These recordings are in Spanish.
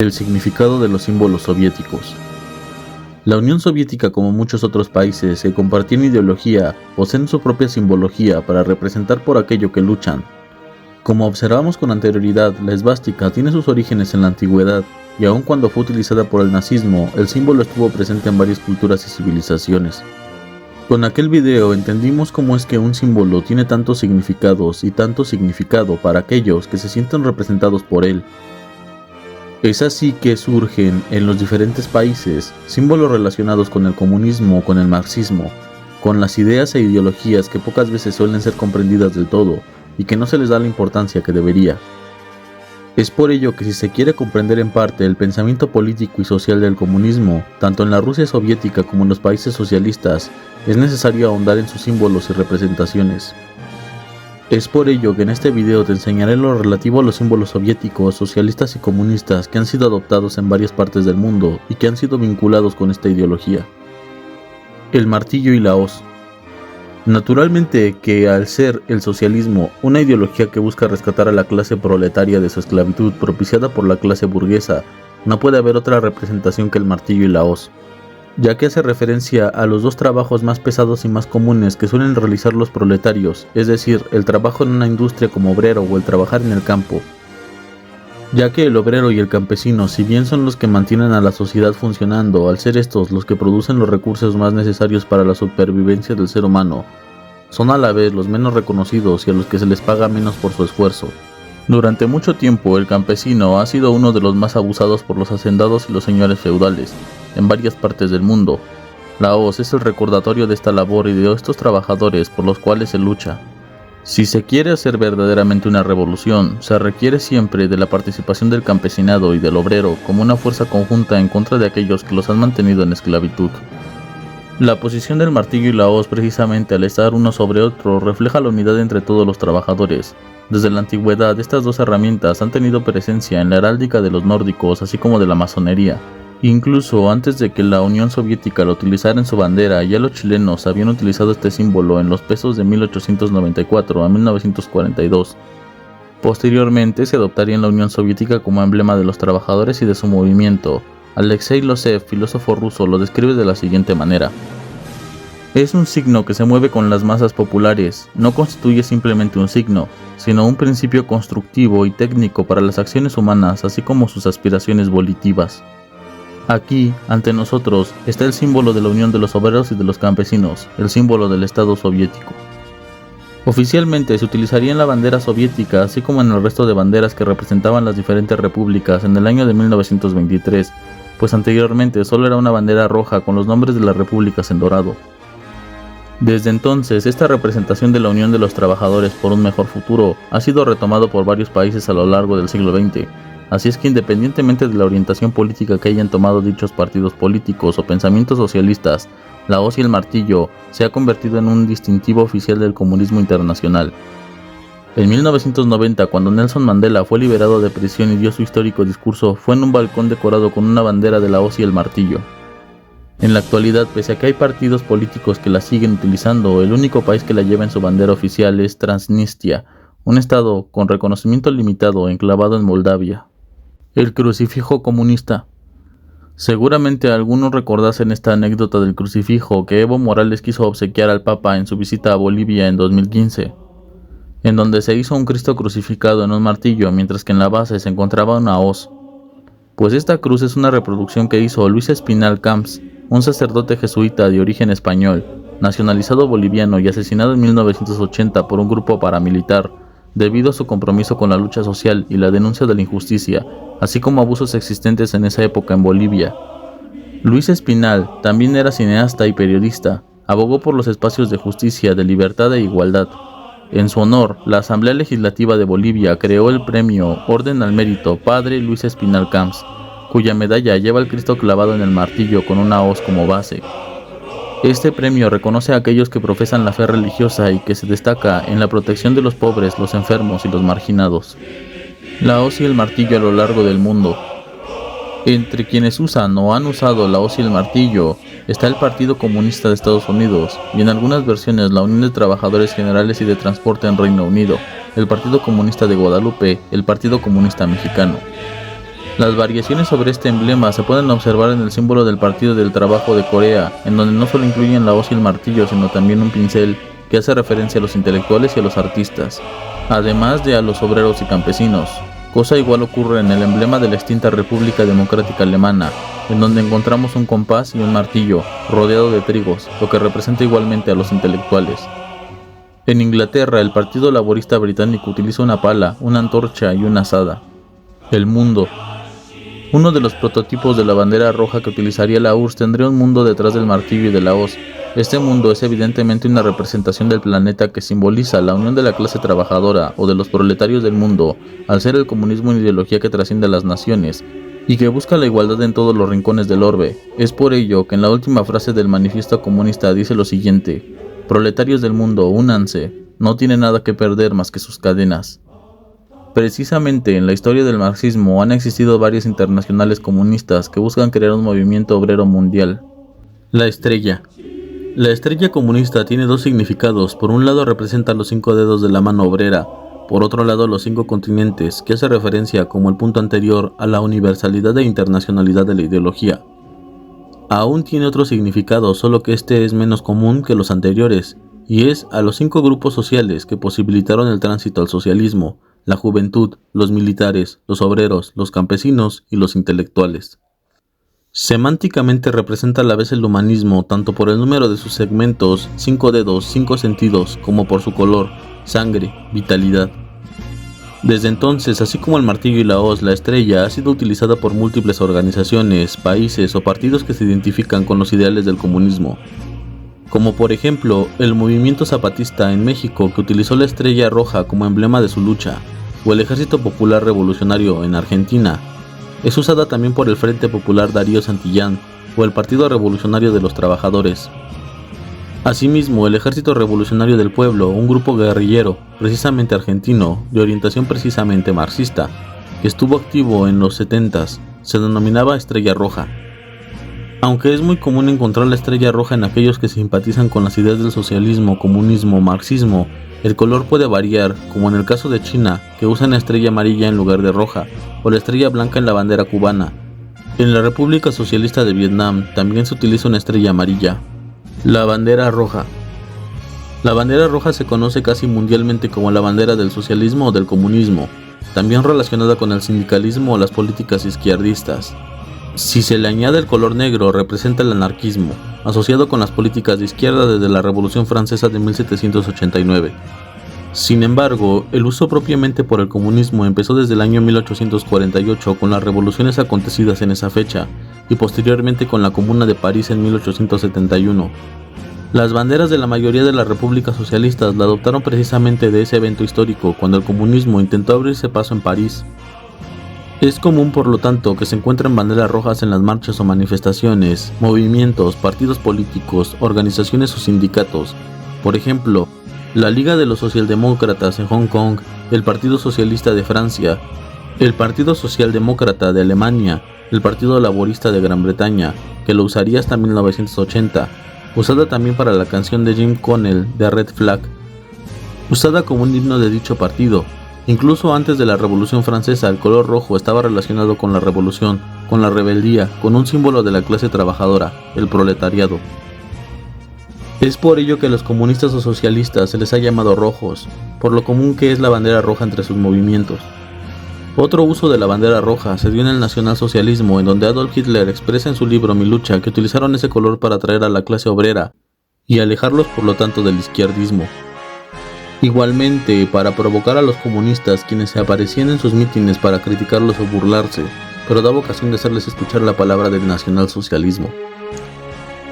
El significado de los símbolos soviéticos. La Unión Soviética, como muchos otros países que compartían ideología, poseen su propia simbología para representar por aquello que luchan. Como observamos con anterioridad, la esvástica tiene sus orígenes en la antigüedad, y aun cuando fue utilizada por el nazismo, el símbolo estuvo presente en varias culturas y civilizaciones. Con aquel video entendimos cómo es que un símbolo tiene tantos significados y tanto significado para aquellos que se sienten representados por él. Es así que surgen en los diferentes países símbolos relacionados con el comunismo o con el marxismo, con las ideas e ideologías que pocas veces suelen ser comprendidas del todo y que no se les da la importancia que debería. Es por ello que si se quiere comprender en parte el pensamiento político y social del comunismo, tanto en la Rusia soviética como en los países socialistas, es necesario ahondar en sus símbolos y representaciones. Es por ello que en este video te enseñaré lo relativo a los símbolos soviéticos, socialistas y comunistas que han sido adoptados en varias partes del mundo y que han sido vinculados con esta ideología. El martillo y la hoz. Naturalmente que al ser el socialismo una ideología que busca rescatar a la clase proletaria de su esclavitud propiciada por la clase burguesa, no puede haber otra representación que el martillo y la hoz, ya que hace referencia a los dos trabajos más pesados y más comunes que suelen realizar los proletarios, es decir, el trabajo en una industria como obrero o el trabajar en el campo. Ya que el obrero y el campesino, si bien son los que mantienen a la sociedad funcionando, al ser estos los que producen los recursos más necesarios para la supervivencia del ser humano, son a la vez los menos reconocidos y a los que se les paga menos por su esfuerzo. Durante mucho tiempo el campesino ha sido uno de los más abusados por los hacendados y los señores feudales, en varias partes del mundo. La hoz es el recordatorio de esta labor y de estos trabajadores por los cuales se lucha. Si se quiere hacer verdaderamente una revolución, se requiere siempre de la participación del campesinado y del obrero como una fuerza conjunta en contra de aquellos que los han mantenido en esclavitud. La posición del martillo y la hoz, precisamente al estar uno sobre otro, refleja la unidad entre todos los trabajadores. Desde la antigüedad, estas dos herramientas han tenido presencia en la heráldica de los nórdicos, así como de la masonería. Incluso antes de que la Unión Soviética lo utilizara en su bandera, ya los chilenos habían utilizado este símbolo en los pesos de 1894 a 1942. Posteriormente se adoptaría en la Unión Soviética como emblema de los trabajadores y de su movimiento. Alexei Losev, filósofo ruso, lo describe de la siguiente manera: es un signo que se mueve con las masas populares, no constituye simplemente un signo, sino un principio constructivo y técnico para las acciones humanas, así como sus aspiraciones volitivas. Aquí, ante nosotros, está el símbolo de la unión de los obreros y de los campesinos, el símbolo del Estado soviético. Oficialmente se utilizaría en la bandera soviética, así como en el resto de banderas que representaban las diferentes repúblicas en el año de 1923, pues anteriormente solo era una bandera roja con los nombres de las repúblicas en dorado. Desde entonces, esta representación de la unión de los trabajadores por un mejor futuro ha sido retomado por varios países a lo largo del siglo XX. Así es que independientemente de la orientación política que hayan tomado dichos partidos políticos o pensamientos socialistas, la hoz y el martillo se ha convertido en un distintivo oficial del comunismo internacional. En 1990, cuando Nelson Mandela fue liberado de prisión y dio su histórico discurso, fue en un balcón decorado con una bandera de la hoz y el martillo. En la actualidad, pese a que hay partidos políticos que la siguen utilizando, el único país que la lleva en su bandera oficial es Transnistria, un estado con reconocimiento limitado enclavado en Moldavia. El crucifijo comunista. Seguramente algunos recordasen esta anécdota del crucifijo que Evo Morales quiso obsequiar al Papa en su visita a Bolivia en 2015, en donde se hizo un Cristo crucificado en un martillo, mientras que en la base se encontraba una hoz. Pues esta cruz es una reproducción que hizo Luis Espinal Camps, un sacerdote jesuita de origen español, nacionalizado boliviano y asesinado en 1980 por un grupo paramilitar, debido a su compromiso con la lucha social y la denuncia de la injusticia, así como abusos existentes en esa época en Bolivia. Luis Espinal también era cineasta y periodista, abogó por los espacios de justicia, de libertad e igualdad. En su honor, la Asamblea Legislativa de Bolivia creó el premio Orden al Mérito Padre Luis Espinal Camps, cuya medalla lleva el Cristo clavado en el martillo con una hoz como base. Este premio reconoce a aquellos que profesan la fe religiosa y que se destaca en la protección de los pobres, los enfermos y los marginados. La hoz y el martillo a lo largo del mundo. Entre quienes usan o han usado la hoz y el martillo está el Partido Comunista de Estados Unidos y en algunas versiones la Unión de Trabajadores Generales y de Transporte en Reino Unido, el Partido Comunista de Guadalupe, el Partido Comunista Mexicano. Las variaciones sobre este emblema se pueden observar en el símbolo del Partido del Trabajo de Corea, en donde no solo incluyen la hoz y el martillo, sino también un pincel que hace referencia a los intelectuales y a los artistas, además de a los obreros y campesinos. Cosa igual ocurre en el emblema de la extinta República Democrática Alemana, en donde encontramos un compás y un martillo, rodeado de trigos, lo que representa igualmente a los intelectuales. En Inglaterra, el Partido Laborista Británico utiliza una pala, una antorcha y una azada. El mundo. Uno de los prototipos de la bandera roja que utilizaría la URSS tendría un mundo detrás del martillo y de la hoz. Este mundo es evidentemente una representación del planeta que simboliza la unión de la clase trabajadora o de los proletarios del mundo, al ser el comunismo una ideología que trasciende a las naciones y que busca la igualdad en todos los rincones del orbe. Es por ello que en la última frase del manifiesto comunista dice lo siguiente: proletarios del mundo, únanse, no tienen nada que perder más que sus cadenas. Precisamente en la historia del marxismo han existido varias internacionales comunistas que buscan crear un movimiento obrero mundial. La estrella. La estrella comunista tiene dos significados. Por un lado representa los 5 dedos de la mano obrera, por otro lado los 5 continentes, que hace referencia, como el punto anterior, a la universalidad e internacionalidad de la ideología. Aún tiene otro significado, solo que este es menos común que los anteriores, y es a los 5 grupos sociales que posibilitaron el tránsito al socialismo: la juventud, los militares, los obreros, los campesinos y los intelectuales. Semánticamente representa a la vez el humanismo, tanto por el número de sus segmentos, 5 dedos, 5 sentidos, como por su color, sangre, vitalidad. Desde entonces, así como el martillo y la hoz, la estrella ha sido utilizada por múltiples organizaciones, países o partidos que se identifican con los ideales del comunismo. Como por ejemplo, el movimiento zapatista en México, que utilizó la estrella roja como emblema de su lucha, o el Ejército Popular Revolucionario en Argentina. Es usada también por el Frente Popular Darío Santillán o el Partido Revolucionario de los Trabajadores. Asimismo, el Ejército Revolucionario del Pueblo, un grupo guerrillero, precisamente argentino, de orientación precisamente marxista, que estuvo activo en los 70s, se denominaba Estrella Roja. Aunque es muy común encontrar la estrella roja en aquellos que simpatizan con las ideas del socialismo, comunismo, marxismo, el color puede variar, como en el caso de China, que usan la estrella amarilla en lugar de roja, o la estrella blanca en la bandera cubana. En la República Socialista de Vietnam también se utiliza una estrella amarilla. La bandera roja. La bandera roja se conoce casi mundialmente como la bandera del socialismo o del comunismo, también relacionada con el sindicalismo o las políticas izquierdistas. Si se le añade el color negro, representa el anarquismo, asociado con las políticas de izquierda desde la Revolución Francesa de 1789. Sin embargo, el uso propiamente por el comunismo empezó desde el año 1848 con las revoluciones acontecidas en esa fecha y posteriormente con la Comuna de París en 1871. Las banderas de la mayoría de las repúblicas socialistas la adoptaron precisamente de ese evento histórico, cuando el comunismo intentó abrirse paso en París. Es común, por lo tanto, que se encuentren banderas rojas en las marchas o manifestaciones, movimientos, partidos políticos, organizaciones o sindicatos. Por ejemplo, la Liga de los Socialdemócratas en Hong Kong, el Partido Socialista de Francia, el Partido Socialdemócrata de Alemania, el Partido Laborista de Gran Bretaña, que lo usaría hasta 1980, usada también para la canción de Jim Connell de Red Flag, usada como un himno de dicho partido. Incluso antes de la Revolución Francesa, el color rojo estaba relacionado con la revolución, con la rebeldía, con un símbolo de la clase trabajadora, el proletariado. Es por ello que a los comunistas o socialistas se les ha llamado rojos, por lo común que es la bandera roja entre sus movimientos. Otro uso de la bandera roja se dio en el nacionalsocialismo, en donde Adolf Hitler expresa en su libro Mi lucha que utilizaron ese color para atraer a la clase obrera y alejarlos por lo tanto del izquierdismo. Igualmente, para provocar a los comunistas, quienes se aparecían en sus mítines para criticarlos o burlarse, pero daba ocasión de hacerles escuchar la palabra del nacionalsocialismo.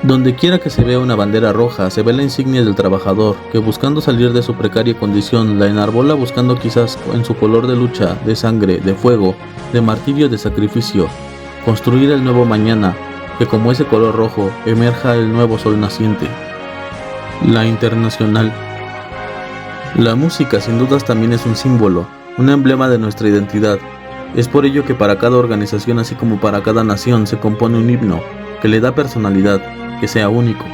Donde quiera que se vea una bandera roja, se ve la insignia del trabajador, que buscando salir de su precaria condición, la enarbola buscando quizás en su color de lucha, de sangre, de fuego, de martirio, de sacrificio, construir el nuevo mañana, que como ese color rojo, emerja el nuevo sol naciente. La internacional. La música sin dudas también es un símbolo, un emblema de nuestra identidad. Es por ello que para cada organización, así como para cada nación, se compone un himno, que le da personalidad, que sea único.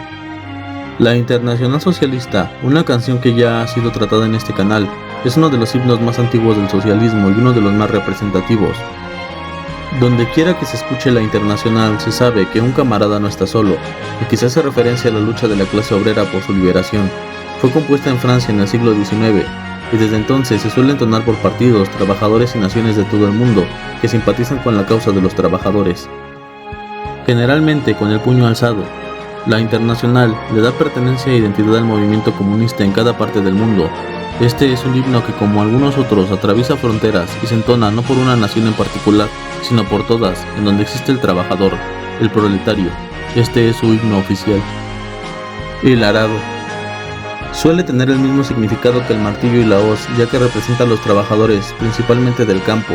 La Internacional Socialista, una canción que ya ha sido tratada en este canal, es uno de los himnos más antiguos del socialismo y uno de los más representativos. Donde quiera que se escuche la Internacional se sabe que un camarada no está solo, y que se hace referencia a la lucha de la clase obrera por su liberación. Fue compuesta en Francia en el siglo XIX, y desde entonces se suele entonar por partidos, trabajadores y naciones de todo el mundo que simpatizan con la causa de los trabajadores. Generalmente con el puño alzado, la Internacional le da pertenencia e identidad al movimiento comunista en cada parte del mundo. Este es un himno que, como algunos otros, atraviesa fronteras y se entona no por una nación en particular, sino por todas, en donde existe el trabajador, el proletario. Este es su himno oficial. El arado. Suele tener el mismo significado que el martillo y la hoz, ya que representa a los trabajadores, principalmente del campo,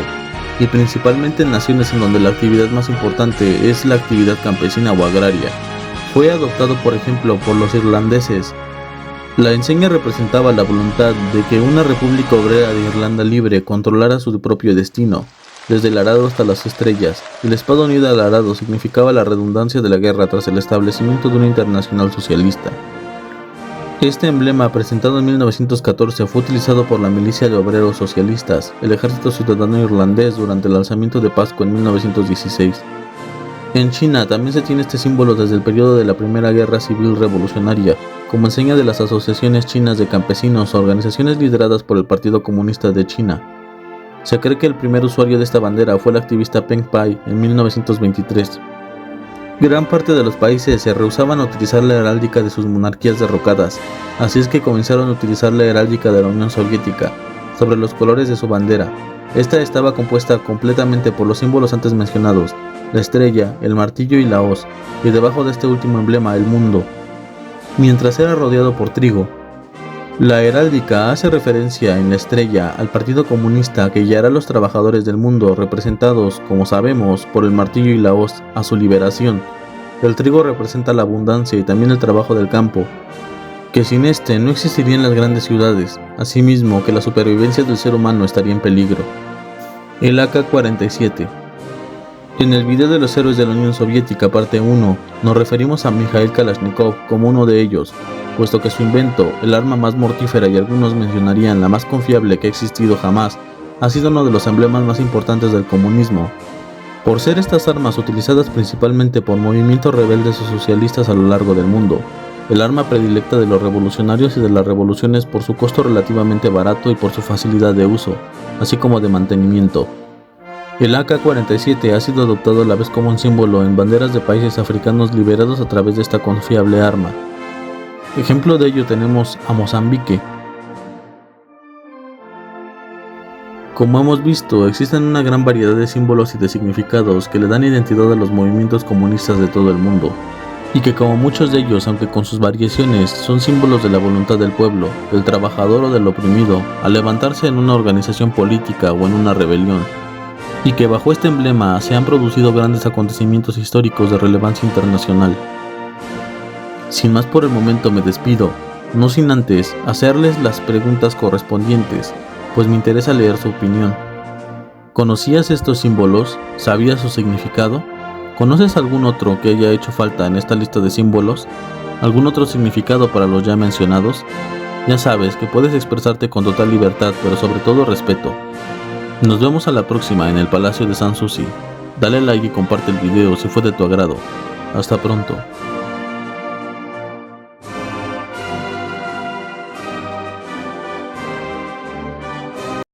y principalmente en naciones en donde la actividad más importante es la actividad campesina o agraria. Fue adoptado, por ejemplo, por los irlandeses. La enseña representaba la voluntad de que una república obrera de Irlanda libre controlara su propio destino, desde el arado hasta las estrellas, y la espada unida al arado significaba la redundancia de la guerra tras el establecimiento de una internacional socialista. Este emblema, presentado en 1914, fue utilizado por la milicia de obreros socialistas, el ejército ciudadano irlandés, durante el alzamiento de Pascua en 1916. En China también se tiene este símbolo desde el periodo de la Primera Guerra Civil Revolucionaria, como enseña de las asociaciones chinas de campesinos, organizaciones lideradas por el Partido Comunista de China. Se cree que el primer usuario de esta bandera fue el activista Peng Pai en 1923. Gran parte de los países se rehusaban a utilizar la heráldica de sus monarquías derrocadas, así es que comenzaron a utilizar la heráldica de la Unión Soviética, sobre los colores de su bandera. Esta estaba compuesta completamente por los símbolos antes mencionados, la estrella, el martillo y la hoz, y debajo de este último emblema el mundo, mientras era rodeado por trigo. La heráldica hace referencia en la estrella al Partido Comunista que guiará a los trabajadores del mundo, representados, como sabemos, por el martillo y la hoz, a su liberación. El trigo representa la abundancia y también el trabajo del campo, que sin este no existirían las grandes ciudades, asimismo que la supervivencia del ser humano estaría en peligro. El AK-47. En el video de los héroes de la Unión Soviética parte 1, nos referimos a Mikhail Kalashnikov como uno de ellos, puesto que su invento, el arma más mortífera y algunos mencionarían la más confiable que ha existido jamás, ha sido uno de los emblemas más importantes del comunismo. Por ser estas armas utilizadas principalmente por movimientos rebeldes o socialistas a lo largo del mundo, el arma predilecta de los revolucionarios y de las revoluciones por su costo relativamente barato y por su facilidad de uso, así como de mantenimiento. El AK-47 ha sido adoptado a la vez como un símbolo en banderas de países africanos liberados a través de esta confiable arma. Ejemplo de ello tenemos a Mozambique. Como hemos visto, existen una gran variedad de símbolos y de significados que le dan identidad a los movimientos comunistas de todo el mundo, y que como muchos de ellos, aunque con sus variaciones, son símbolos de la voluntad del pueblo, del trabajador o del oprimido, al levantarse en una organización política o en una rebelión, y que bajo este emblema se han producido grandes acontecimientos históricos de relevancia internacional. Sin más por el momento me despido, no sin antes hacerles las preguntas correspondientes, pues me interesa leer su opinión. ¿Conocías estos símbolos? ¿Sabías su significado? ¿Conoces algún otro que haya hecho falta en esta lista de símbolos? ¿Algún otro significado para los ya mencionados? Ya sabes que puedes expresarte con total libertad, pero sobre todo respeto. Nos vemos a la próxima en el Palacio de Sanssouci. Dale like y comparte el video si fue de tu agrado. Hasta pronto.